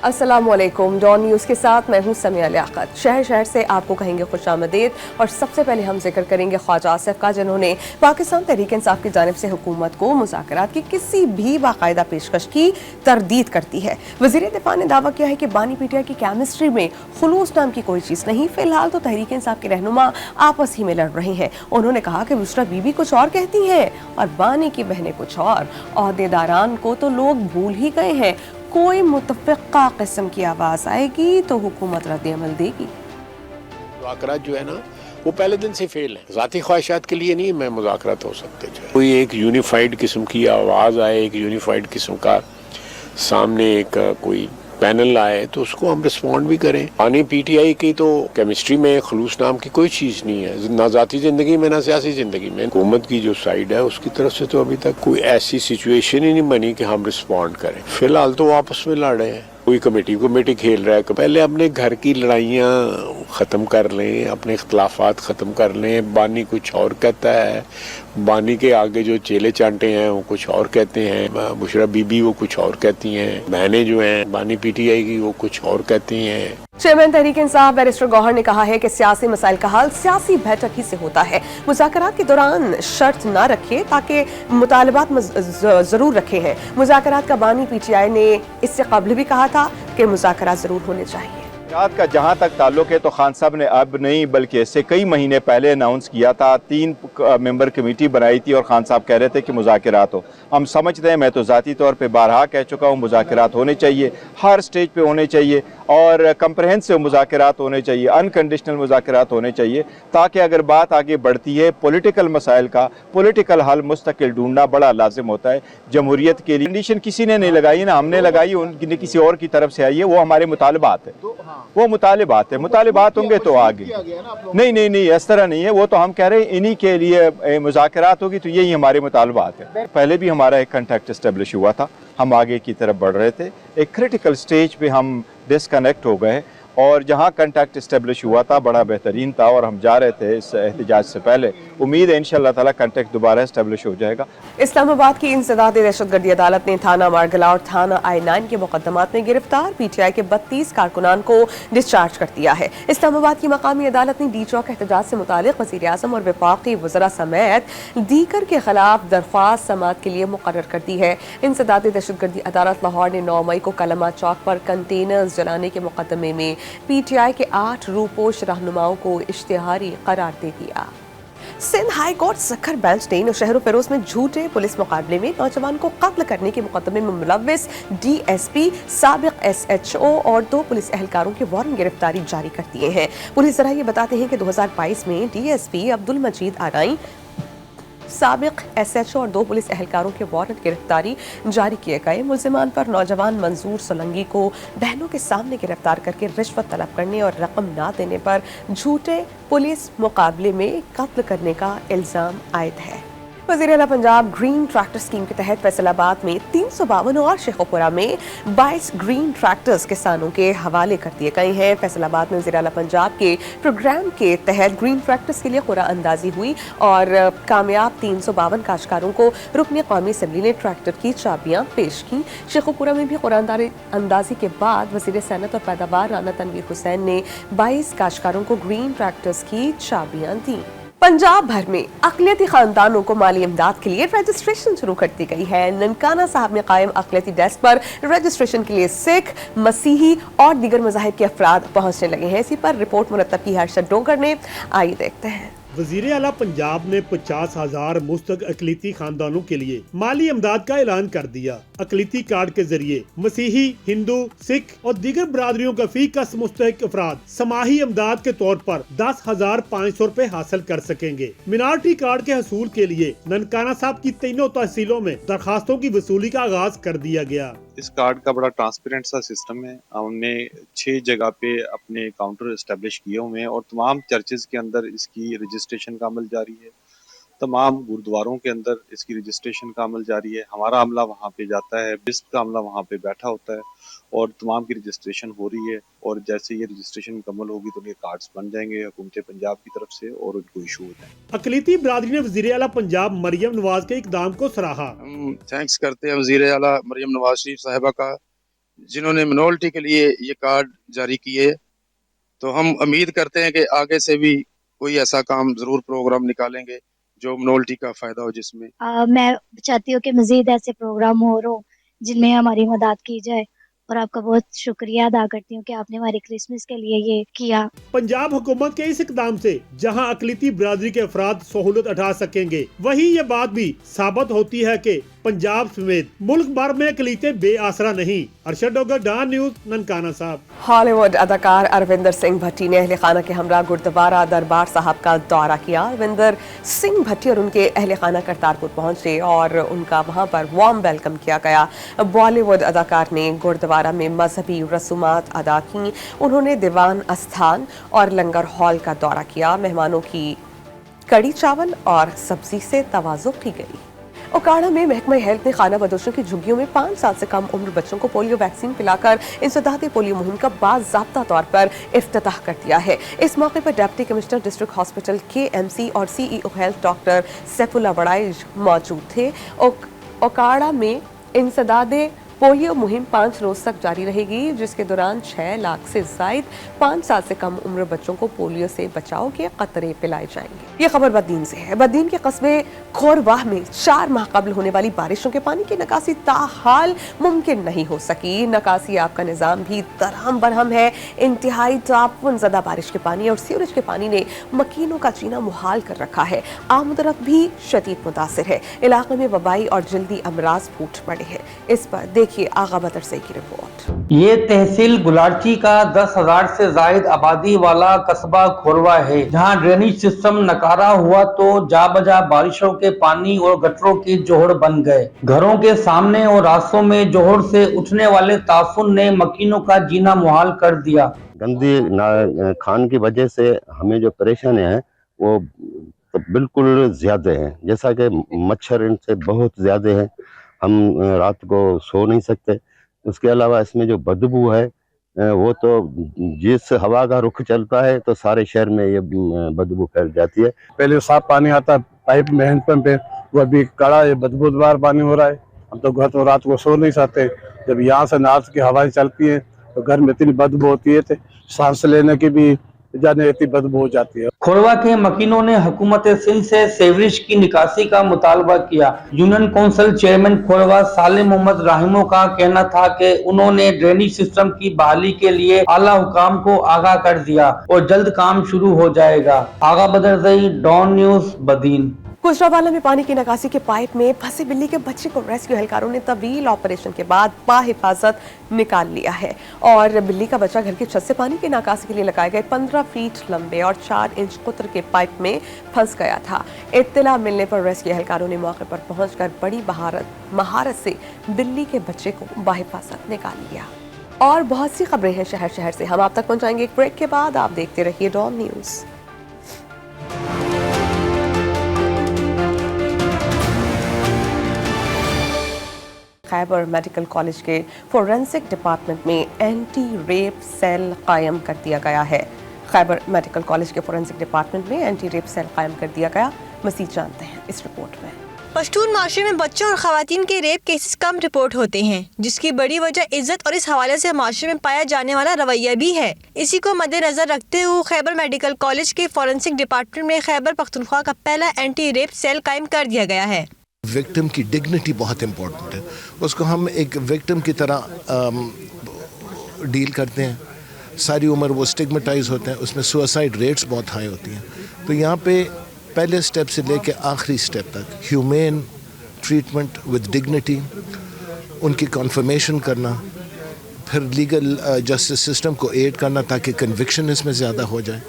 अस्सलामुअलैकुम। Don news के साथ मैं हूं समिया लियाकत। शहर शहर से आपको कहेंगे खुशामदीद। और सबसे पहले हम जिक्र करेंगे ख्वाजा आसिफ का, जिन्होंने पाकिस्तान तहरीक इंसाफ की जानिब से हुकूमत को मुज़ाकरात की किसी भी बाकायदा पेशकश की तरदीद करती है। वज़ीर दिफा ने दावा किया है कि बानी पीटीआई की केमिस्ट्री में खुलूस नाम की कोई चीज़ नहीं। फिलहाल तो तहरीक इंसाफ के रहनुमा आपस ही में लड़ रहे हैं। उन्होंने कहा कि बुशरा बीबी कुछ और कहती हैं और बानी की बहनें कुछ और। ओहदेदारान को तो लोग भूल ही गए हैं। कोई मुतफ़िक़ा किस्म की आवाज़ आएगी तो हुकूमत रद्द-ए-अमल देगी। मुज़ाकरात जो है ना वो पहले दिन से फेल है। ज़ाती ख्वाहिशात के लिए नहीं मैं मुज़ाकरात हो सकते जो है। कोई एक यूनिफाइड किस्म की आवाज़ आए, एक यूनिफाइड किस्म का सामने एक कोई पैनल आए तो उसको हम रिस्पॉन्ड भी करें। बानी पीटीआई की तो केमिस्ट्री में खलूस नाम की कोई चीज़ नहीं है, ना ज़ाती ज़िंदगी में ना सियासी ज़िंदगी में। हुकूमत की जो साइड है उसकी तरफ से तो अभी तक कोई ऐसी सिचुएशन ही नहीं बनी कि हम रिस्पॉन्ड करें। फिलहाल तो आपस में लड़ रहे हैं, कोई कमेटी खेल रहा है। पहले अपने घर की लड़ाइयाँ ख़त्म कर लें, अपने इख्तलाफात ख़त्म कर लें। बानी कुछ और कहता है, बानी के आगे जो चेले चांटे हैं वो कुछ और कहते हैं, बुशरा बीबी वो कुछ और कहती हैं, बहनें जो हैं बानी पीटीआई की वो कुछ और कहती हैं। चेयरमैन तहरीक इंसाफ बैरिस्टर गौहर ने कहा है कि सियासी मसाइल का हल सियासी बैठक ही से होता है। मुज़ाकरात के दौरान शर्त न रखे ताकि मुतालबात जरूर रखे हैं। मुज़ाकरात का बानी पीटीआई ने इससे कबल भी कहा था कि मुज़ाकरात जरूर होने चाहिए। मुज़ाकरात का जहाँ तक ताल्लुक है तो खान साहब ने अब नहीं बल्कि इससे कई महीने पहले अनाउंस किया था। 3 मेंबर कमेटी बनाई थी और खान साहब कह रहे थे कि मुज़ाकरात हो। हम समझते हैं, मैं तो ज़ाती तौर पे बारहा कह चुका हूँ, मुज़ाकरात होने चाहिए, हर स्टेज पे होने चाहिए और कंप्रहेंसिव मुज़ाकरात होने चाहिए, अनकंडीशनल मुज़ाकरात होने चाहिए, ताकि अगर बात आगे बढ़ती है पॉलिटिकल मसाइल का पॉलिटिकल हल मुस्तकिल ढूंढना बड़ा लाजिम होता है जमहूरियत के लिए। कंडीशन किसी ने नहीं लगाई ना हमने लगाई, उनकी किसी और की तरफ से आई है। वो हमारे मुतालबात है, वो मुतालिबात है, मुतालिबात होंगे तो आगे। नहीं इस तरह नहीं है। वो तो हम कह रहे हैं इन्हीं के लिए मुज़ाकरात होगी तो यही हमारे मुतालबात है। पहले भी हमारा एक कॉन्टैक्ट एस्टेब्लिश हुआ था, हम आगे की तरफ बढ़ रहे थे। एक क्रिटिकल स्टेज पे हम डिस्कनेक्ट हो गए और जहाँ कॉन्टैक्ट इस्टेब्लिश हुआ था बड़ा बेहतरीन था और हम जा रहे थे इस एहतजाज से पहले। उम्मीद है इंशाअल्लाह ताला कॉन्टैक्ट दोबारा इस्टेब्लिश हो जाएगा। इस्लामाबाद की इंसदादी दहशतगर्दी अदालत ने थाना मारगला और थाना I9 के मुकदमात में गिरफ्तार पीटीआई के 32 कारकुनान को डिस्चार्ज कर दिया है। इस्लामाबाद की मकामी अदालत ने डी चौक एहतजाज से मुतालिक वज़ीर आज़म और वफाकी वज़रा समेत दीगर के खिलाफ दरख्वास्त समाअत के लिए मुकर्रर कर दी है। इंसदादी दहशतगर्दी अदालत लाहौर ने 9 मई को कलमा चौक पर कंटेनर्स जलाने के मुकदमे में पीटीआई के 8 रूपोश रहनुमाओं को इश्तिहारी करार दे दिया। Sindh high court Sukkur bench ने नौशहर फिरोज में झूठे पुलिस मुकाबले में नौजवान को कत्ल करने के मुकदमे में मुलव्विस DSP, साबिक SHO और 2 पुलिस एहलकारों के वारंट गिरफ्तारी जारी कर दिए हैं। पुलिस जराये बताते हैं कि 2022 में DSP अब्दुल मजीद आराई, साबिक SHO और 2 पुलिस एहलकारों के वारंट गिरफ्तारी जारी किए गए। मुल्जिमान पर नौजवान मंजूर सोलंगी को बहनों के सामने गिरफ्तार करके रिश्वत तलब करने और रकम ना देने पर झूठे पुलिस मुकाबले में कत्ल करने का इल्जाम आयद है। वज़ीर आला पंजाब ग्रीन ट्रैक्टर स्कीम के तहत फैसलाबाद में 352 और शेखोपुरा में 22 ग्रीन ट्रैक्टर्स किसानों के हवाले कर दिए गए हैं। फैसलाबाद में वज़ीर आला पंजाब के प्रोग्राम के तहत ग्रीन ट्रैक्टर्स के लिए क़ुरा अंदाजी हुई और कामयाब 352 काश्तकारों को रुकन कौमी असम्बली ने ट्रैक्टर की चाबियाँ पेश की। शेखोपुरा में भी क़ुरा अंदाजी के बाद वज़ीर सनअत और पैदावार राना तनवीर हुसैन ने 22 काश्तकारों को ग्रीन ट्रैक्टर्स की चाबियाँ दी। पंजाब भर में अक़लियती खानदानों को माली इमदाद के लिए रजिस्ट्रेशन शुरू कर दी गई है। ननकाना साहब में कायम अक़लियती डेस्क पर रजिस्ट्रेशन के लिए सिख, मसीही और दीगर मज़ाहिब के अफराद पहुँचने लगे हैं। इसी पर रिपोर्ट मुरतब की हर्षद डोगर ने, आइए देखते हैं। वज़ीर आला पंजाब ने 50,000 मुस्तक अक़लियती खानदानों के लिए माली इमदाद का ऐलान कर दिया। अक़लियती कार्ड के जरिए मसीही, हिंदू, सिख और दीगर बरादरियों का फी कस मुस्तहिक अफराद समाही इमदाद के तौर पर 10,500 रुपए हासिल कर सकेंगे। मिनार्टी कार्ड के हसूल के लिए ननकाना साहब की तीनों तहसीलों में दरखास्तों की वसूली का आगाज कर दिया गया। इस कार्ड का बड़ा ट्रांसपेरेंट सा सिस्टम है। हमने 6 जगह पे अपने काउंटर एस्टेब्लिश किए हुए हैं और तमाम चर्चेज के अंदर इसकी रजिस्ट्रेशन का अमल जारी है। तमाम गुरुद्वारों के अंदर इसकी रजिस्ट्रेशन का अमल जारी है। हमारा अमला वहाँ पे जाता है, बिस्प का अमला वहाँ पे बैठा होता है और तमाम की रजिस्ट्रेशन हो रही है। और जैसे ये रजिस्ट्रेशन मुकम्मल होगी तो ये कार्ड्स बन जाएंगे हुकूमत पंजाब की तरफ से और उनको इशू हो जाएंगे। अक़लियती बिरादरी ने वज़ीर आला पंजाब मरियम नवाज के इकदाम को सराहा। हम थैंक्स करते हैं वज़ीर आला मरियम नवाज शरीफ साहिबा का, जिन्होंने मिनोरिटी के लिए ये कार्ड जारी किए, तो हम उम्मीद करते हैं कि आगे से भी कोई ऐसा काम ज़रूर प्रोग्राम निकालेंगे जो मिनोरिटी का फ़ायदा हो जिसमें। मैं चाहती हूँ कि मज़ीद ऐसे प्रोग्राम हो जिनमें हमारी मदद की जाए, और आपका बहुत शुक्रिया अदा करती हूँ कि आपने हमारे क्रिसमस के लिए ये किया। पंजाब हुकूमत के इस इकदाम से जहां अकलीती बिरादरी के अफराद सहूलत उठा सकेंगे, वहीं ये बात भी साबित होती है कि पंजाब समेत मुल्क भर में अकलीतें बेआसरा नहीं। अरशद डोगर, डॉन न्यूज़, ननकाना साहब। हॉलीवुड अदाकार अरविंदर सिंह भट्टी ने अहले खाना के हमरा गुरुद्वारा दरबार साहब का दौरा किया। अरविंदर सिंह भट्टी और उनके अहले खाना करतारपुर पहुंचे और उनका वहां पर वार्म वेलकम किया गया। बॉलीवुड अदाकार ने गुरुद्वारा में मजहबी रसूमात अदा की। उन्होंने दीवान अस्थान और लंगर हॉल का दौरा किया। मेहमानों की कड़ी चावल और सब्जी से तवाज़ुन की गई। ओकाड़ा में महकमा हेल्थ ने खाना बदोशों की झुग्गियों में 5 साल से कम उम्र बच्चों को पोलियो वैक्सीन पिलाकर इंसदादे पोलियो मुहिम का बाज़ाब्ता तौर पर इफ्तिताह कर दिया है। इस मौके पर deputy commissioner district hospital KMC और CEO हेल्थ डॉक्टर सैफुल्लाह वड़ाइज मौजूद थे। ओकाड़ा में इंसदादे पोलियो मुहिम 5 रोज तक जारी रहेगी, जिसके दौरान 6 लाख से जायद 5 साल से कम उम्र बच्चों को पोलियो से बचाव के कतरे पिलाए जाएंगे। ये खबर बददीन से है। बददीन के कस्बे खोरवाह में 4 माह कबल होने वाली बारिशों के पानी की निकासी ताहाल मुमकिन नहीं हो सकी। निकासी आपका निज़ाम भी दरहम बरहम है। इंतहाई तापुन ज़दा बारिश के पानी और सीवरेज के पानी ने मकीनों का जीना मुहाल कर रखा है। आमदरफ्त भी शदीद मुतासिर है। इलाके में वबाई और जल्दी अमराज फूट पड़े हैं। इस पर देखिए आगा बदर से की रिपोर्ट। ये तहसील गुलारची का 10,000 से जायद आबादी वाला कस्बा खोरवा है, जहाँ ड्रेनेज सिस्टम नकारा हुआ तो जा बजा बारिशों के पानी और गटरों की जोहड़ बन गए। घरों के सामने और रास्तों में जोहड़ से उठने वाले ताफुन ने मकीनों का जीना मुहाल कर दिया। गंदी खान की वजह से हमें जो परेशानी है वो तो बिल्कुल ज्यादा है। जैसा कि मच्छर इनसे बहुत ज्यादा है, हम रात को सो नहीं सकते। उसके अलावा इसमें जो बदबू है वो तो जिस हवा का रुख चलता है तो सारे शहर में ये बदबू फैल जाती है। पहले साफ पानी आता पाइप में हैंडपंप पे, वो अभी कड़ा ये बदबूदार पानी हो रहा है। हम तो घर तो रात को सो नहीं सकते। जब यहाँ से नॉर्थ की हवाएं चलती हैं तो घर में इतनी बदबू होती है, सांस लेने की भी जाने इतनी बदबू हो जाती है। खोरवा के मकीनों ने हुकूमत सिंध से सेवरेज की निकासी का मुतालबा किया। यूनियन काउंसिल चेयरमैन खोरवा सालिम मोहम्मद राहिमो का कहना था कि उन्होंने ड्रेनेज सिस्टम की बहाली के लिए आला हुकाम को आगाह कर दिया और जल्द काम शुरू हो जाएगा। आगा बदर जई, डॉन न्यूज़, बदीन। गुजरावाला में पानी की निकासी के पाइप में फंसे बिल्ली के बच्चे को रेस्क्यू एहलकारों ने तवील ऑपरेशन के बाद बाहिफाजत निकाल लिया है और बिल्ली का बच्चा घर की छत से पानी की निकासी के लिए लगाए गए 15 फीट लंबे और 4 इंच कुतर के पाइप में फंस गया था। इत्तला मिलने पर रेस्क्यू एहलकारों ने मौके पर पहुंचकर बड़ी महारत से बिल्ली के बच्चे को बाहिफाजत निकाल लिया। और बहुत सी खबरें हैं शहर शहर से, हम आप तक पहुंचाएंगे एक ब्रेक के बाद। आप देखते रहिए Dawn news. Khyber medical college के फोरेंसिक डिपार्टमेंट में एंटी रेप सेल कायम कर दिया गया है। खैबर मेडिकल कॉलेज के फोरेंसिक डिपार्टमेंट में एंटी रेप सेल कायम कर दिया गया। मज़ीद जानते हैं इस रिपोर्ट में। पश्तून माशरे में बच्चों और खवातीन के रेप केसेस कम रिपोर्ट होते हैं, जिसकी बड़ी वजह इज्जत और इस हवाले से माशरे में पाया जाने वाला रवैया भी है। इसी को मद्देनजर रखते हुए खैबर मेडिकल कॉलेज के फोरेंसिक डिपार्टमेंट में खैबर पख्तूनख्वा का पहला एंटी रेप सेल कायम कर दिया गया है। विक्टिम की डिग्निटी बहुत इम्पोर्टेंट है, उसको हम एक विक्टिम की तरह डील करते हैं। सारी उम्र वो स्टिग्मेटाइज होते हैं, उसमें सुसाइड रेट्स बहुत हाई होती हैं। तो यहाँ पे पहले स्टेप से लेके आखिरी स्टेप तक ह्यूमेन ट्रीटमेंट विद डिग्निटी, उनकी कन्फर्मेशन करना, फिर लीगल जस्टिस सिस्टम को एड करना ताकि कन्विक्शन इसमें ज़्यादा हो जाए,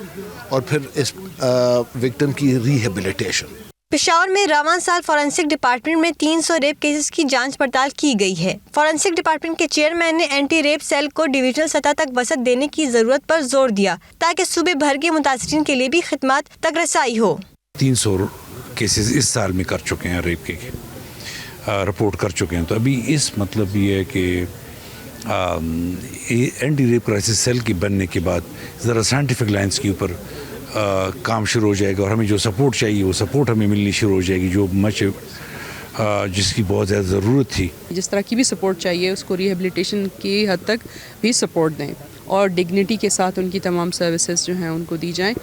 और फिर इस विक्टिम की रिहेबिलिटेशन। पेशावर में रवां साल फॉरेंसिक डिपार्टमेंट में 300 रेप केसेस की जांच पड़ताल की गई है। फॉरेंसिक डिपार्टमेंट के चेयरमैन ने एंटी रेप सेल को डिविजनल सतह तक वसअत देने की जरूरत पर जोर दिया ताकि सूबे भर के मुतासरीन के लिए भी खिदमत तक रसाई हो। 300 केसेस इस साल में कर चुके हैं, रेप के रिपोर्ट कर चुके हैं। तो अभी इस मतलब ये है कि एंटी रेप क्राइसिस सेल की बनने के बाद ज़रा साइंटिफिक लाइन्स के ऊपर काम शुरू हो जाएगा और हमें जो सपोर्ट चाहिए वो सपोर्ट हमें मिलनी शुरू हो जाएगी। जो मच जिसकी बहुत ज़्यादा ज़रूरत थी। जिस तरह की भी सपोर्ट चाहिए उसको रिहेबिलिटेशन की हद तक भी सपोर्ट दें और डिग्निटी के साथ उनकी तमाम सर्विसेज जो हैं उनको दी जाएं।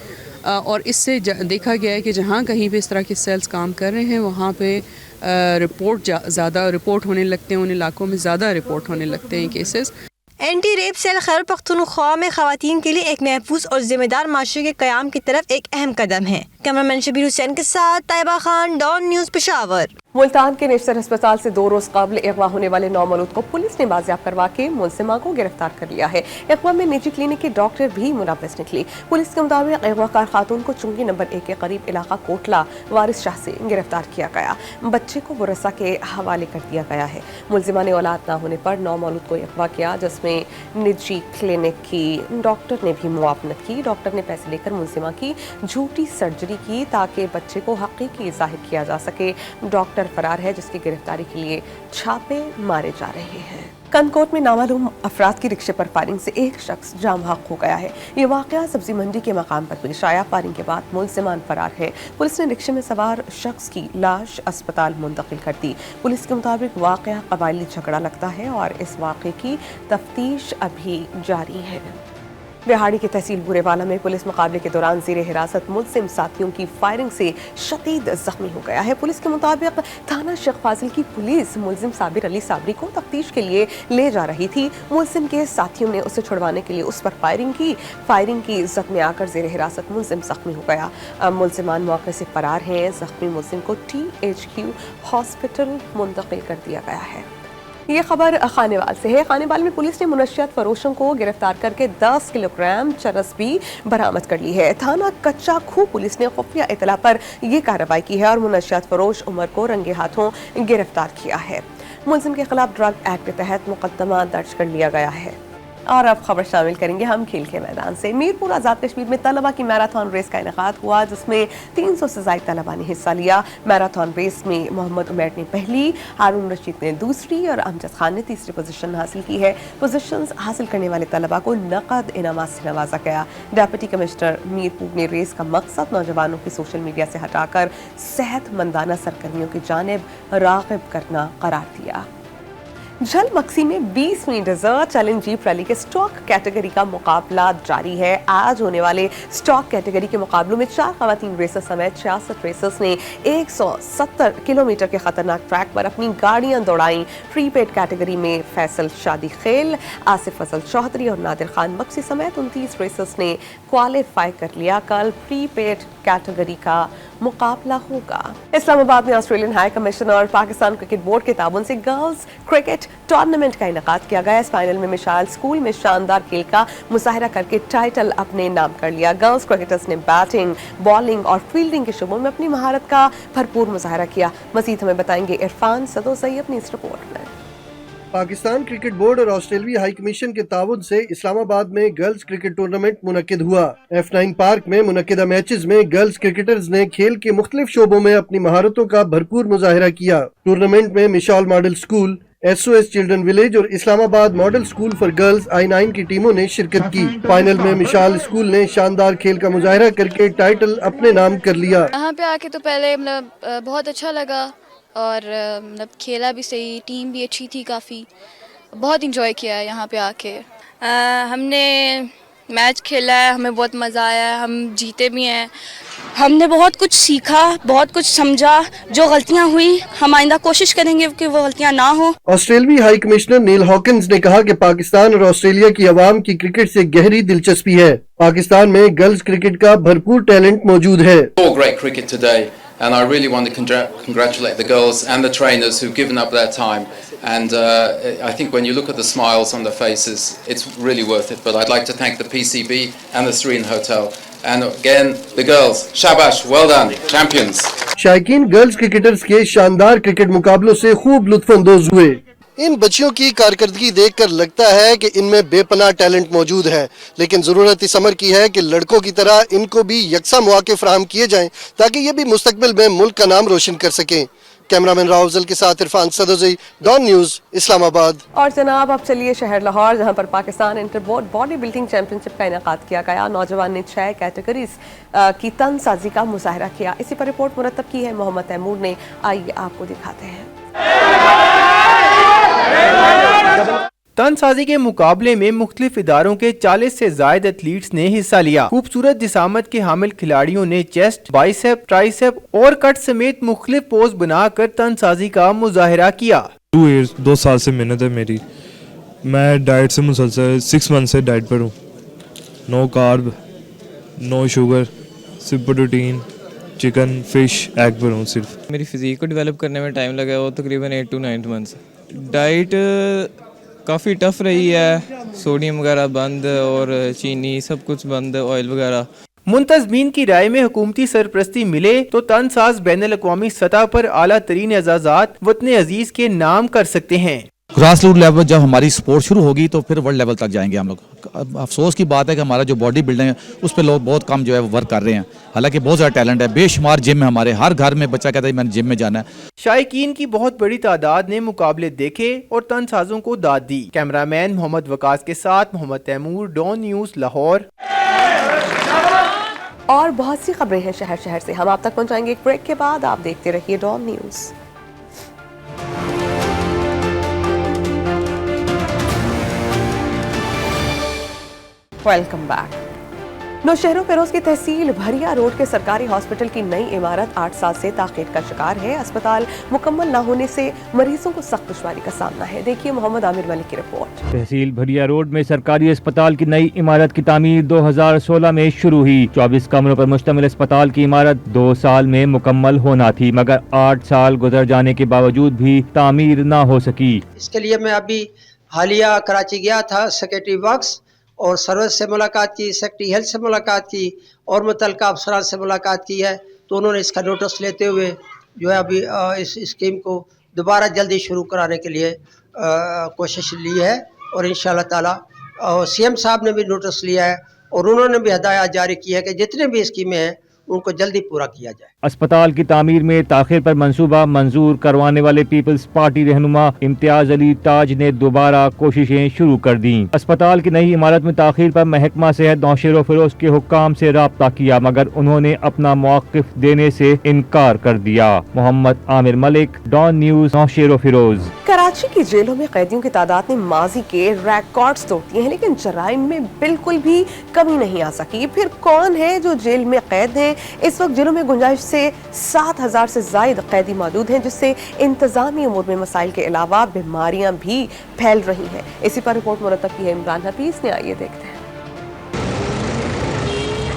और इससे देखा गया है कि जहाँ कहीं पे इस तरह के सेल्स काम कर रहे हैं वहाँ पे ज़्यादा रिपोर्ट होने लगते हैं, उन इलाकों में ज़्यादा रिपोर्ट होने लगते हैं cases. Anti rape cell Khyber Pakhtunkhwa में ख़वातीन के लिए एक महफूज और ज़िम्मेदार माशरे के क़याम की तरफ एक अहम कदम है। कैमरामैन शबीर हुसैन के साथ ताइबा खान, डॉन न्यूज़, पेशावर। मुल्तान के नेशनल अस्पताल से 2 रोज़ कबल अगवा होने वाले नौमौलूद को पुलिस ने बाजियाब करवा के मुलजिमा को गिरफ्तार कर लिया है। अगवा में निजी क्लिनिक के डॉक्टर भी मुलव्वस निकली। पुलिस के मुताबिक अगवाकार खातून को चुंगी नंबर 1 के करीब इलाका कोटला वारिस शाह से गिरफ्तार किया गया। बच्चे को बुरसा के हवाले कर दिया गया है। मुलजिमा ने औलाद ना होने पर नौमौलूद को अगवा किया, जिसमें निजी क्लिनिक की डॉक्टर ने भी मुआवनत की। डॉक्टर ने पैसे लेकर मुलजिमा की झूठी सर्जरी की ताकि बच्चे को हकीकी ज़ाहिर किया जा सके। डॉक्टर फरार है, जिसकी गिरफ्तारी के लिए छापे मारे जा रहे हैं। कनकोट में नामालूम अफराद की रिक्शे पर फायरिंग से एक शख्स जाम हक हो गया है। ये वाक़या सब्जी मंडी के मकाम पर पेश आया। फायरिंग के बाद मुलजिमान फरार है। पुलिस ने रिक्शे में सवार शख्स की लाश अस्पताल मुंतकिल कर दी। पुलिस के मुताबिक वाक़या कबायली झगड़ा लगता है और इस वाक़े की तफ्तीश अभी जारी है। बिहाड़ी के तहसील बुरेवाला में पुलिस मुकाबले के दौरान ज़ेरे हिरासत मुलजिम साथियों की फायरिंग से शदीद जख्मी हो गया है। पुलिस के मुताबिक थाना शेख फाजिल की पुलिस मुलजिम साबिर अली साबरी को तफ्तीश के लिए ले जा रही थी। मुलजिम के साथियों ने उसे छुड़वाने के लिए उस पर फायरिंग की इज्जत में आकर ज़ेरे हिरासत मुलजिम जख्मी हो गया। मुलजिमान मौके से फरार हैं। जख्मी मुलजिम को THQ हॉस्पिटल मुंतकिल कर दिया गया है। ये खबर खानेवाल से है। खानेवाल में पुलिस ने मुनशियात फरोशों को गिरफ्तार करके 10 किलोग्राम चरस भी बरामद कर ली है। थाना कच्चा खूह पुलिस ने खुफिया इतला पर यह कार्रवाई की है और मुनशियात फरोश उमर को रंगे हाथों गिरफ्तार किया है। मुलजिम के खिलाफ ड्रग एक्ट के तहत मुकदमा दर्ज कर लिया गया है। और अब खबर शामिल करेंगे हम खेल के मैदान से। मीरपुर आज़ाद कश्मीर में तलबा की मैराथन रेस का इनेकाद हुआ, जिसमें 300 से ज़ायद तलबा ने हिस्सा लिया। मैराथन रेस में मोहम्मद उमैर ने पहली, हारून रशीद ने दूसरी और अमजद खान ने तीसरी पोजीशन हासिल की है। पोजीशंस हासिल करने वाले तलबा को नकद इनामात से नवाजा गया। डिप्टी कमिश्नर मीरपुर ने रेस का मकसद नौजवानों की सोशल मीडिया से हटाकर सेहतमंदाना सरगर्मियों की जानिब राग़िब करना करार दिया। झल मक्सी में 20वीं डेजर्ट चैलेंज जीप रैली के स्टॉक कैटेगरी का मुकाबला जारी है। आज होने वाले स्टॉक कैटेगरी के मुकाबलों में 4 खवातीन रेसर्स समेत 66 रेसर्स ने 170 किलोमीटर के खतरनाक ट्रैक पर अपनी गाड़ियां दौड़ाई। प्रीपेड कैटेगरी में फैसल शादी खेल, आसिफ फजल चौधरी और नादिर खान मक्सी समेत 29 रेसर्स ने क्वालिफाई कर लिया। कल प्रीपेड कैटेगरी का मुकाबला होगा। इस्लामाबाद में ऑस्ट्रेलियन हाई कमिश्नर और पाकिस्तान क्रिकेट बोर्ड के ताबन से गर्ल्स क्रिकेट टूर्नामेंट का इनेकाद किया गया। इस फाइनल में मिसाल स्कूल में शानदार खेल का मुजाहरा करके टाइटल अपने नाम कर लिया। गर्ल्स क्रिकेटर्स ने बैटिंग, बॉलिंग और फील्डिंग के शोबों में अपनी महारत का भरपूर मुजाहरा किया। मजीद हमें बताएंगे इरफान सदोसई अपनी इस रिपोर्ट में। पाकिस्तान क्रिकेट बोर्ड और ऑस्ट्रेलिया हाई कमीशन के ताउन से इस्लामाबाद में गर्ल्स क्रिकेट टूर्नामेंट मुनक्किद हुआ। F9 पार्क में मुनक्किदा मैचेस में गर्ल्स क्रिकेटर्स ने खेल के मुख्तलिफ शोबों में अपनी महारतों का भरपूर मुजाहिरा किया। टूर्नामेंट में Mishal model school, SOS children village और Islamabad model school for girls I9 की टीमों ने शिरकत की। फाइनल में मिशाल स्कूल ने शानदार खेल का मुजाहिरा करके टाइटल अपने नाम कर लिया। यहाँ पे आके तो पहले बहुत अच्छा लगा और खेला भी सही, टीम भी अच्छी थी, काफ़ी बहुत इंजॉय किया है यहाँ पे आके। हमने मैच खेला है, हमें बहुत मज़ा आया है, हम जीते भी हैं। हमने बहुत कुछ सीखा, बहुत कुछ समझा। जो गलतियाँ हुई हम आइंदा कोशिश करेंगे कि वो गलतियाँ ना हो। ऑस्ट्रेलियाई हाई कमिश्नर नील हॉकिंस ने कहा कि पाकिस्तान और ऑस्ट्रेलिया की आवाम की क्रिकेट से गहरी दिलचस्पी है। पाकिस्तान में गर्ल्स क्रिकेट का भरपूर टैलेंट मौजूद है। And I really want to congratulate the girls and the trainers who've given up their time. And I think when you look at the smiles on their faces, it's really worth it. But I'd like to thank the PCB and the Serene Hotel. And again, the girls, shabash, well done, champions. शायकीन girls cricketers के शानदार cricket मुकाबलों से खूब लुत्फानंदोज हुए। इन बच्चियों की कारकर्दगी देखकर लगता है कि इनमें बेपनाह टैलेंट मौजूद है, लेकिन ज़रूरत इस अमर की है कि लड़कों की तरह इनको भी यकसा मौके फराहम किए जाएं ताकि ये भी मुस्तकबिल में मुल्क का नाम रोशन कर सकें। कैमरामैन राउजल के साथ इरफान सदोजी, डॉन न्यूज, इस्लामाबाद। और जनाब अब चलिए शहर लाहौर, जहां पर Pakistan inter board body building championship का इनेकाद किया गया। नौजवान ने 6 कैटेगरीज की तनसाजी का मुजाहरा किया। इसी पर रिपोर्ट मुरतब की है मोहम्मद तैमूर ने, आइए आपको दिखाते हैं। तनसाजी के मुकाबले में मुख्तलिफ इदारों के 40 से ज्यादा एथलीट्स ने हिस्सा लिया। खूबसूरत जिसामत के हामिल खिलाड़ियों ने चेस्ट, बाइसेप, ट्राइसेप और कट समेत मुख्तलिफ पोज बनाकर तनसाजी का मुजाहरा किया। 2 साल से मेहनत है मेरी। मैं डाइट से मुसलसल 6 मंथ से डाइट पर हूँ। नो कार्ब, नो शुगर, सिर्फ प्रोटीन, चिकन, फिश, एग पर हूँ सिर्फ। मेरी फिजिक को डेवलप करने में टाइम लगा है, वो तकरीबन 8 to 9 मंथ्स। डाइट काफ़ी टफ रही है, सोडियम वगैरह बंद और चीनी सब कुछ बंद, ऑयल वगैरह। मुंतजमीन की राय में हुकूमती सरपरस्ती मिले तो तनसाज बैनुल अक़वामी सतह पर आला तरीन एजाज़ात वतन अजीज के नाम कर सकते हैं। ग्रास रूट लेवल जब हमारी स्पोर्ट शुरू होगी तो फिर वर्ल्ड लेवल तक जाएंगे हम लोग। अफसोस की बात है कि हमारा जो बॉडी बिल्डिंग है उस पर लोग बहुत कम जो है वो वर्क कर रहे हैं। हालांकि बहुत ज़्यादा टैलेंट है, बेशुमार जिम है हमारे, हर घर में बच्चा कहता है मैंने जिम में जाना है। शायकीन की बहुत बड़ी तादाद ने मुकाबले देखे और तनसाजों को दाद दी। कैमरामैन मोहम्मद वकास के साथ मोहम्मद तैमूर, डॉन न्यूज़, लाहौर। और बहुत सी खबरें हैं शहर शहर से, हम आप तक पहुंचाएंगे एक ब्रेक के बाद। आप देखते रहिए Dawn news. Welcome back. Naushahro Feroz की तहसील भरिया रोड के सरकारी हॉस्पिटल की नई इमारत 8 साल से ताख़ीर का शिकार है। अस्पताल मुकम्मल न होने से मरीजों को सख्त दुश्वारी का सामना है। देखिए मोहम्मद आमिर मलिक की रिपोर्ट। तहसील भरिया रोड में सरकारी अस्पताल की नई इमारत की तामीर 2016 में शुरू हुई। 24 कमरों पर मुश्तमिल अस्पताल की इमारत 2 साल में मुकम्मल होना थी, मगर 8 साल गुजर जाने के बावजूद भी तामीर न हो सकी। इसके लिए मैं अभी हालिया कराची गया था, सेक्रेटरी वर्क्स और सर्विस से मुलाकात की, सेक्रेटरी हेल्थ से मुलाकात की और मुतल्लिका अफसरान से मुलाकात की है, तो उन्होंने इसका नोटिस लेते हुए जो है अभी इस स्कीम को दोबारा जल्दी शुरू कराने के लिए कोशिश ली है। और इंशाअल्लाह ताला सीएम साहब ने भी नोटिस लिया है और उन्होंने भी हदायत जारी की है कि जितने भी स्कीमें हैं उनको जल्दी पूरा किया जाए। अस्पताल की तामीर में ताखिर पर मंसूबा मंजूर करवाने वाले पीपल्स पार्टी रहनुमा इम्तियाज अली ताज ने दोबारा कोशिशें शुरू कर दी। अस्पताल की नई इमारत में ताखिर पर महकमा सेहत नौशेरो फिरोज के हुक्काम से राब्ता किया, मगर उन्होंने अपना मौक़िफ़ देने से इनकार कर दिया। Mohammad Amir Malik, Dawn news, Naushahro Feroz. कराची की जेलों में कैदियों की तादाद ने माजी के रिकॉर्ड्स तोड़ दिए हैं, लेकिन जराइम में बिल्कुल भी कमी नहीं आ सकी। फिर कौन है जो जेल में कैद है? इस वक्त जेलों में गुंजाइश से 7000 से ज्यादा कैदी मौजूद हैं, जिससे इंतजामी उमूर में मसाइल के अलावा बीमारियां भी फैल रही हैं। इसी पर रिपोर्ट मुरतब की है इमरान हफीज ने, आइए देखते हैं।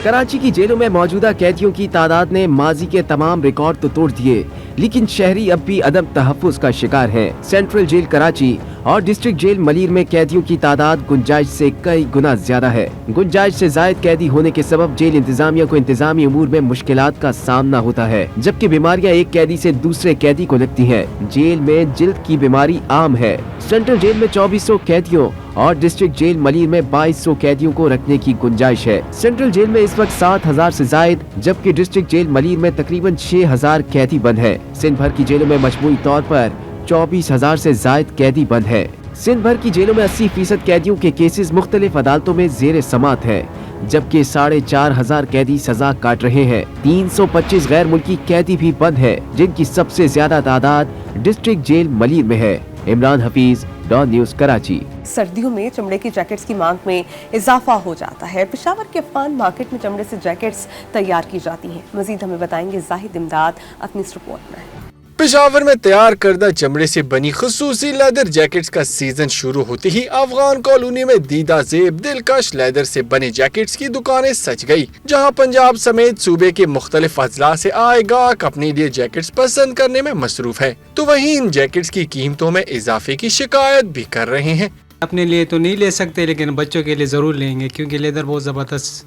कराची की जेलों में मौजूदा कैदियों की तादाद ने माजी के तमाम रिकॉर्ड तो तोड़ दिए, लेकिन शहरी अब भी अदम तहफ़्फ़ुज़ का शिकार है। सेंट्रल जेल कराची और डिस्ट्रिक्ट जेल मलीर में कैदियों की तादाद गुंजाइश से कई गुना ज्यादा है। गुंजाइश से जायद कैदी होने के सबब जेल इंतजामिया को इंतजामी उमूर में मुश्किलात का सामना होता है, जबकि बीमारियां एक कैदी से दूसरे कैदी को लगती हैं। जेल में जिल्द की बीमारी आम है। सेंट्रल जेल में 2400 कैदियों और डिस्ट्रिक्ट जेल मलीर में 2200 कैदियों को रखने की गुंजाइश है। सेंट्रल जेल में इस वक्त 7000 से जायद, जबकि डिस्ट्रिक्ट जेल मलीर में तकरीबन 6000 कैदी बंद है। सिंध भर की जेलों में मजमूई तौर पर 24000 से जायद कैदी बंद है। सिंध भर की जेलों में 80% कैदियों के केसेस मुख्तलिफ अदालतों में जेर समात है, जबकि 4500 कैदी सजा काट रहे हैं। 325 गैर मुल्की कैदी भी बंद है, जिनकी सबसे ज्यादा तादाद डिस्ट्रिक्ट जेल मलीर में है। Imran Hafeez, Dawn news, Karachi. सर्दियों में चमड़े की जैकेट्स की मांग में इजाफा हो जाता है। पेशावर के अफगान मार्केट में चमड़े से जैकेट्स तैयार की जाती हैं। मजीद हमें बताएंगे जाहिद इमदाद अपनी इस रिपोर्ट में। पेशावर में तैयार करदा चमड़े से बनी खुसूसी लेदर जैकेट्स का सीजन शुरू होते ही अफगान कॉलोनी में दीदा जेब दिलकश लेदर से बने जैकेट्स की दुकानें सज गई, जहां पंजाब समेत सूबे के मुख्तलिफ अजला से आए गाहक अपने लिए जैकेट्स पसंद करने में मसरूफ है, तो वहीं इन जैकेट्स की कीमतों में इजाफे की शिकायत भी कर रहे हैं। अपने लिए तो नहीं ले सकते, लेकिन बच्चों के लिए ज़रूर लेंगे, क्योंकि लेदर बहुत ज़बरदस्त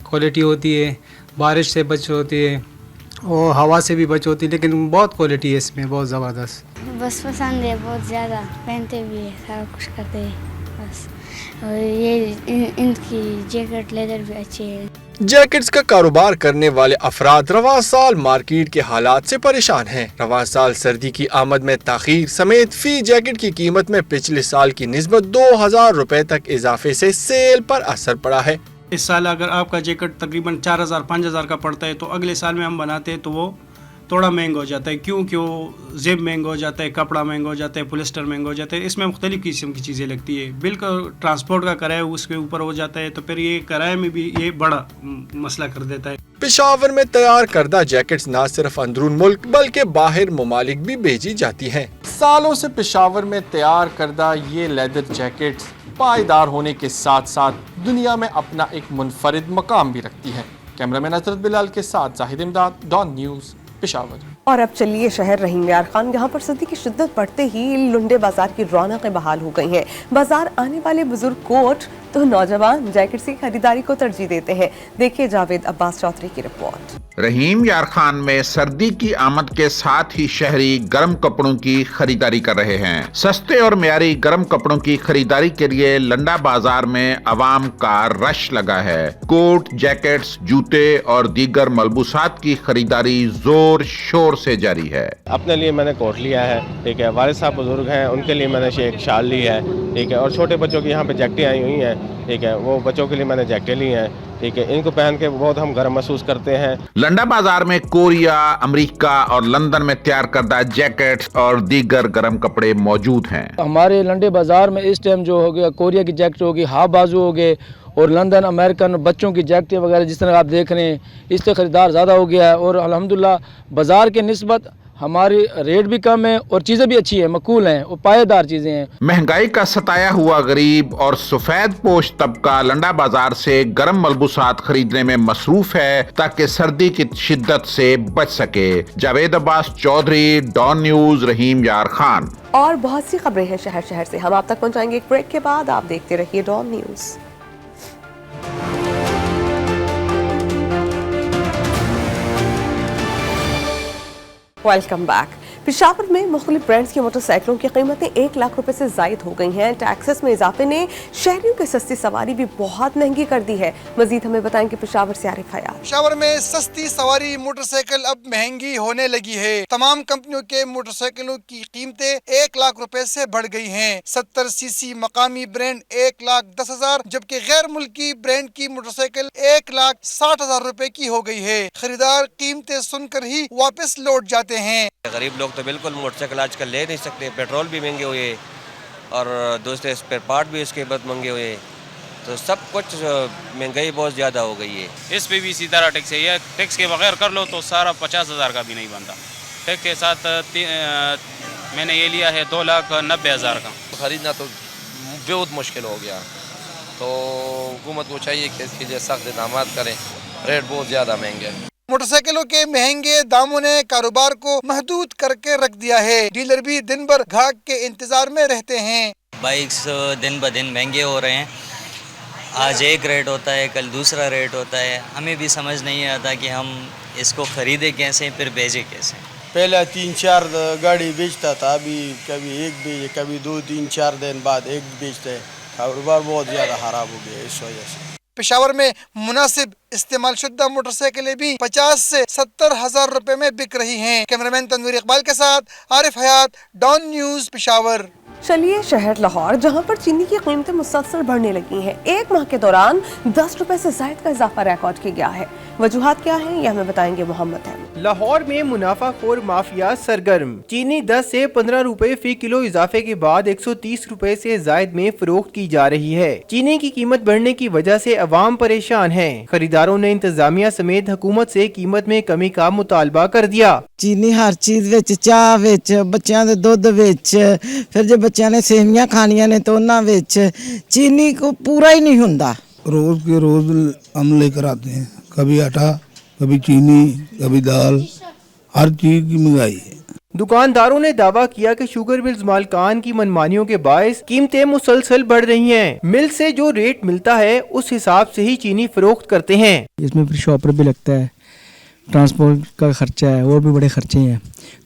क्वालिटी होती है, बारिश से बच होती है और हवा से भी बच होती है, लेकिन बहुत क्वालिटी है इसमें, बहुत ज़बरदस्त। बस पसंद है, बहुत ज़्यादा पहनते भी है, सारा कुछ करते हैं बस। और ये इनकी जैकेट लेदर भी अच्छी है। जैकेट्स का कारोबार करने वाले अफराद रवा साल मार्केट के हालात से परेशान हैं। रवा साल सर्दी की आमद में ताखीर समेत फी जैकेट की कीमत में पिछले साल की निस्बत 2000 रुपए तक इजाफे से सेल पर असर पड़ा है। इस साल अगर आपका जैकेट तकरीबन 4000-5000 का पड़ता है तो अगले साल में हम बनाते हैं तो वो थोड़ा महंगा हो जाता है। क्यों जेब महंगा हो जाता है, कपड़ा महंगा हो जाता है, पॉलिस्टर महंगा हो जाता है, इसमें मुख्तलिफ किस्म की चीज़ें लगती है। बिल का ट्रांसपोर्ट का किराया उसके ऊपर हो जाता है, तो फिर ये किराए में भी ये बड़ा मसला कर देता है। पेशावर में तैयार करदा जैकेट्स न सिर्फ अंदरून मुल्क बल्कि बाहर ममालिक भी भेजी जाती हैं। सालों से पेशावर में तैयार करदा ये लेदर जैकेट्स पायदार होने के साथ साथ दुनिया में अपना एक मुनफरिद मकाम भी रखती है। कैमरामैन हजरत बिलाल के साथ जाहिद इमदाद, डॉन न्यूज़, पेशावर। और अब चलिए शहर रहीम यार खान, यहाँ पर सर्दी की शिद्दत बढ़ते ही लुंडे बाजार की रौनकें बहाल हो गई हैं। बाजार आने वाले बुजुर्ग कोट तो नौजवान जैकेट की खरीदारी को तरजीह देते हैं। देखिए जावेद अब्बास चौधरी की रिपोर्ट। रहीम यार खान में सर्दी की आमद के साथ ही शहरी गर्म कपड़ों की खरीदारी कर रहे हैं। सस्ते और मियारी गर्म कपड़ों की खरीदारी के लिए लंडा बाजार में अवाम का रश लगा है। कोट, जैकेट्स, जूते और दीगर मलबूसात की खरीदारी जोर शोर से जारी है। अपने लिए मैंने कोट लिया है, ठीक है। वालिद साहब बुजुर्ग हैं, उनके लिए मैंने एक शाल ली है, ठीक है। और छोटे बच्चों की यहाँ पे जैकेटें आई हुई हैं, ठीक है। वो बच्चों के लिए मैंने जैकेटें ली हैं, ठीक है। इनको पहन के बहुत हम गर्म महसूस करते हैं। लंडा बाजार में कोरिया, अमेरिका और लंदन में तैयार करदा जैकेट्स और दीगर गर्म कपड़े मौजूद हैं। हमारे लंडे बाजार में इस टाइम जो हो गया कोरिया की जैकेट होगी, हाफ बाजू हो गए, और लंदन अमेरिकन बच्चों की जैकेटें वगैरह जिस तरह आप देख रहे हैं, इससे ख़रीदार ज़्यादा हो गया है। और अल्हम्दुलिल्लाह बाज़ार के निस्बत हमारी रेट भी कम है और चीज़ें भी अच्छी हैं, मकबूल हैं और पायेदार चीज़ें हैं। महंगाई का सताया हुआ गरीब और सफेद पोश तबका लंडा बाजार से गर्म मलबूसात खरीदने में मसरूफ है ताकि सर्दी की शिद्दत से बच सके। जावेद अब्बास चौधरी, डॉन न्यूज़, रहीम यार खान। और बहुत सी खबरें हैं शहर शहर से, हम आप तक पहुंचाएंगे एक ब्रेक के बाद। आप देखते रहिए Dawn news. Welcome back. Peshawar में मुख्तलिफ ब्रांड्स की मोटरसाइकिलों की कीमतें 1 लाख रुपए से जायद हो गई हैं। टैक्सेस में इजाफे ने शहरियों की सस्ती सवारी भी बहुत महंगी कर दी है। मजीद हमें बताएंगे पेशावर से आरिफ हयात। पेशावर में सस्ती सवारी मोटरसाइकिल अब महंगी होने लगी है। तमाम कंपनियों के मोटरसाइकिलों की कीमतें 1 लाख रुपए से बढ़ गई हैं। 70 सीसी मकामी ब्रांड 1,10,000 जबकि गैर मुल्की ब्रांड की मोटरसाइकिल 1,60,000 रुपए की हो गई है। खरीदार कीमतें सुनकर ही वापस लौट जाते हैं। गरीब लोग तो बिल्कुल मोटरसाइकिल आजकल ले नहीं सकते, पेट्रोल भी महंगे हुए और दूसरे स्पेयर पार्ट भी उसके बाद महंगे हुए, तो सब कुछ महंगाई बहुत ज़्यादा हो गई है। इस पे भी इसी तरह टैक्स है, टैक्स के बगैर कर लो तो सारा 50,000 का भी नहीं बनता। टैक्स के साथ मैंने ये लिया है 2,90,000 का। खरीदना तो बहुत मुश्किल हो गया, तो हुकूमत को चाहिए कि इसके लिए सख्त इक़दाम करें। रेट बहुत ज़्यादा महंगे हैं। मोटरसाइकिलों के महंगे दामों ने कारोबार को महदूद करके रख दिया है। डीलर भी दिन भर ग्राहक के इंतजार में रहते हैं। बाइक्स दिन ब दिन महंगे हो रहे हैं। आज एक रेट होता है, कल दूसरा रेट होता है। हमें भी समझ नहीं आता कि हम इसको खरीदे कैसे फिर बेचे कैसे। पहले 3-4 गाड़ी बेचता था, अभी कभी एक बेचे, कभी 2-3-4 दिन बाद एक बेचते हैं। कारोबार बहुत ज़्यादा खराब हो गया इस वजह से। पेशावर में मुनासिब इस्तेमाल शुद्धा मोटरसाइकिलें भी 50 से 70 हजार रुपए में बिक रही हैं। कैमरामैन तनवीर इकबाल के साथ आरिफ हयात, डॉन न्यूज़, पेशावर। चलिए शहर लाहौर, जहां पर चीनी की कीमतें मुसलसल बढ़ने लगी हैं। एक माह के दौरान 10 रुपए से जायद का इजाफा रिकॉर्ड किया गया है। वजूहात क्या हैं, यह हमें बताएंगे मोहम्मद है। लाहौर में मुनाफाखोर माफिया सरगर्म। चीनी 10 से 15 रुपए फी किलो इजाफे के बाद 130 रुपए से जायद में फरोख्त की जा रही है। चीनी की कीमत बढ़ने की वजह से अवाम परेशान है। खरीदारों ने इंतजामिया समेत हुकूमत से कीमत में कमी का मुतालबा कर दिया। चीनी हर चीज विच, चाह विच, बच्चों के दुध विच, फिर जो बच्चों ने सेवियां खानियां ने तो उन्हां विच चीनी को पूरा ही नहीं हुंदा। रोज के रोज हम लेकर आते हैं, कभी आटा, कभी चीनी, कभी दाल, हर चीज की महंगाई है। दुकानदारों ने दावा किया कि शुगर मिल्स मालकान की मनमानियों के बायस कीमतें मुसलसल बढ़ रही हैं। मिल से जो रेट मिलता है उस हिसाब से ही चीनी फरोख्त करते हैं। इसमें फिर शॉपर भी लगता है, ट्रांसपोर्ट का ख़र्चा है, और भी बड़े ख़र्चे हैं।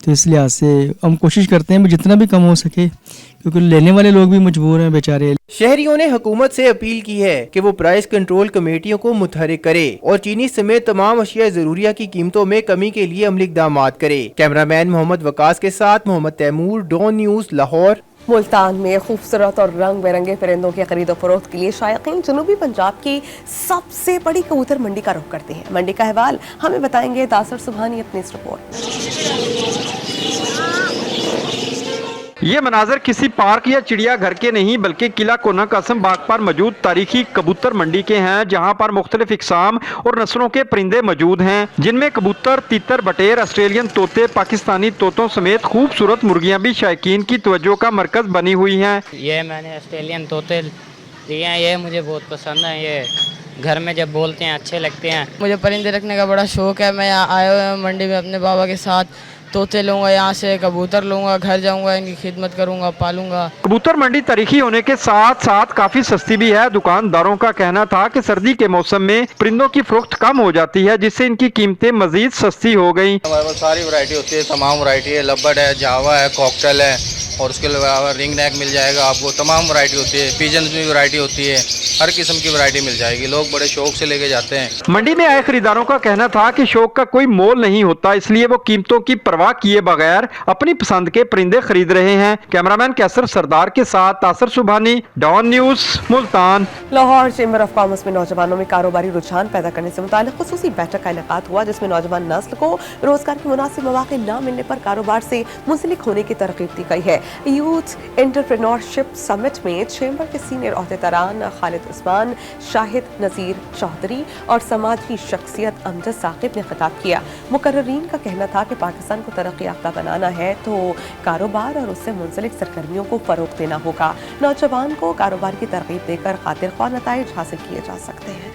तो इस लिहाज से हम कोशिश करते हैं भी जितना भी कम हो सके, क्योंकि लेने वाले लोग भी मजबूर हैं बेचारे। शहरियों ने हुकूमत से अपील की है कि वो प्राइस कंट्रोल कमेटियों को मुतहरिक करे और चीनी समेत तमाम अशिया ज़रूरिया की कीमतों में कमी के लिए अमली इक़दाम करे। कैमरामैन मोहम्मद वकास के साथ मोहम्मद तैमूर, डॉन न्यूज़, लाहौर। मुल्तान में खूबसूरत और रंग बिरंगे परिंदों की खरीदो फरोख्त के लिए शायकीन जनूबी पंजाब की सबसे बड़ी कबूतर मंडी का रुख करते हैं। मंडी का अहवाल हमें बताएंगे तासर सुबहानी अपनी इस रिपोर्ट। ये मनाजर किसी पार्क या चिड़िया घर के नहीं बल्कि किला कोना कासम बाग पर मौजूद तारीखी कबूतर मंडी के हैं, जहां पर मुख्तलिफ इकसाम और नस्लों के परिंदे मौजूद हैं, जिनमें कबूतर, तीतर, बटेर, ऑस्ट्रेलियन तोते, पाकिस्तानी तोतों समेत खूबसूरत मुर्गियां भी शायकीन की तवज्जो का मरकज बनी हुई हैं। ये मैंने ऑस्ट्रेलियन तोते लिए हैं, ये मुझे बहुत पसंद है। ये घर में जब बोलते हैं अच्छे लगते हैं। मुझे परिंदे रखने का बड़ा शौक है। मैं यहाँ आया हुआ हूँ मंडी में अपने बाबा के साथ। तोते लूँगा, यहाँ से कबूतर लूँगा, घर जाऊँगा, इनकी खिदमत करूँगा, पालूँगा। कबूतर मंडी तारीखी होने के साथ साथ काफी सस्ती भी है। दुकानदारों का कहना था कि सर्दी के मौसम में परिंदों की फरोख्त कम हो जाती है, जिससे इनकी कीमतें मजीद सस्ती हो गई। हमारे पास सारी वैरायटी होती है, तमाम वैरायटी है। लबर्ड है, जावा है, कॉकटेल है, और उसके अलावा रिंग नेक मिल जाएगा आपको। तमाम वैरायटी होती है, पिजन की वैरायटी होती है, हर किस्म की वैरायटी मिल जाएगी। लोग बड़े शौक से लेके जाते हैं। मंडी में आए खरीदारों का कहना था कि शौक का कोई मोल नहीं होता, इसलिए वो कीमतों की परवाह किए बगैर अपनी पसंद के परिंदे खरीद रहे हैं। कैमरामैन कैसर सरदार के साथ Tasar Subhani, Dawn news, Multan. Lahore chamber of commerce में नौजवानों में कारोबारी रुझान पैदा करने से मुताल्लिक खुसूसी बैठक का इनेकाद हुआ, जिसमें नौजवान नस्ल को रोजगार के मुनासिब मौके न मिलने पर कारोबार से मुंसलिक होने की तरगीब दी गई है। यूथ एंटरप्रेन्योरशिप समिट में चेंबर के सीनियर अहदेदारान खालिद उस्मान, शाहिद नज़ीर चौधरी और समाजी शख्सियत अमजद साकिब ने खिताब किया। मुकर्ररीन का कहना था कि पाकिस्तान को तरक्की याफ्ता बनाना है तो कारोबार और उससे मुंसलिक सरगर्मियों को फरोग देना होगा। नौजवान को कारोबार की तरगीब देकर खातिर ख्वाह नताइज हासिल किए जा सकते हैं।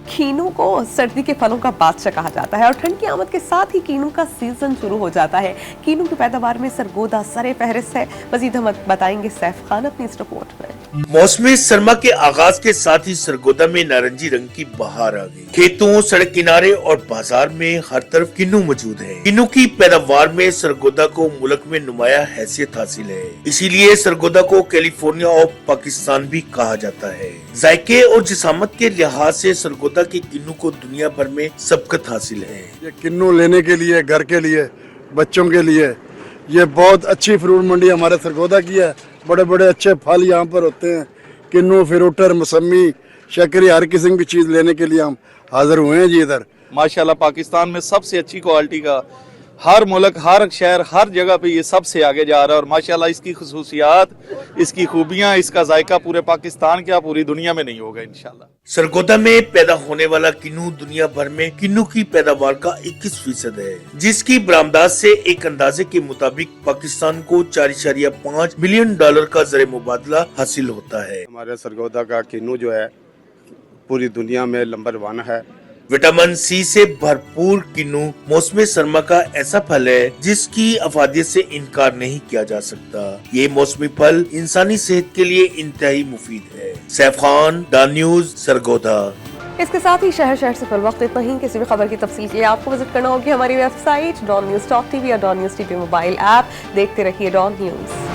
कीनू को सर्दी के फलों का बादशाह कहा जाता है और ठंड की आमद के साथ ही कीनू का सीजन शुरू हो जाता है। कीनू की पैदावार में सरगोदा सरे फहरिस्त है। मजीद हम बताएंगे सैफ खान अपनी इस रिपोर्ट में। मौसमी सरमा के आगाज के साथ ही सरगोदा में नारंगी रंग की बहार आ गई। खेतों, सड़क किनारे और बाजार में हर तरफ किन्नू मौजूद है। किन्नू की पैदावार में सरगोदा को मुल्क में नुमाया हैसियत हासिल है, इसीलिए सरगोदा को कैलिफोर्निया ऑफ पाकिस्तान भी कहा जाता है। जायके और जिसामत के लिहाज से सरगोदा के किन्नू को दुनिया भर में सबकत हासिल है। ये किन्नू लेने के लिए, घर के लिए, बच्चों के लिए ये बहुत अच्छी फ्रूट मंडी हमारे सरगोदा की है। बड़े बड़े अच्छे फल यहाँ पर होते हैं। किन्नू, फिरूटर, मौसमी, शक्करी, हर किस्म की चीज लेने के लिए हम हाजिर हुए हैं जी इधर। माशाल्लाह पाकिस्तान में सबसे अच्छी क्वालिटी का हर मुल्क, हर शहर, हर जगह पे ये सबसे आगे जा रहा है और माशाल्लाह इसकी खुसूसियात, इसकी खूबियां, इसका जायका पूरे पाकिस्तान क्या पूरी दुनिया में नहीं होगा इंशाल्लाह। सरगोदा में पैदा होने वाला किन्नू दुनिया भर में किन्नू की पैदावार का 21% है, जिसकी बरामदात से एक अंदाजे के मुताबिक पाकिस्तान को $4.5 बिलियन का ज़र मुबादला हासिल होता है। हमारे सरगोदा का किन्नू जो है पूरी दुनिया में नंबर 1 है। विटामिन सी से भरपूर किन्नू मौसमी सरमा का ऐसा फल है जिसकी अफादियत से इनकार नहीं किया जा सकता। ये मौसमी फल इंसानी सेहत के लिए इंतहाई मुफीद है। Saif Khan, Dawn news, Sargodha. इसके साथ ही शहर से फिल वक्त इतना ही। किसी भी खबर की तफसील के लिए आपको विजिट करना होगी हमारी वेबसाइट DonNews.tv या DonNews TV मोबाइल ऐप। देखते रहिए डॉन न्यूज़।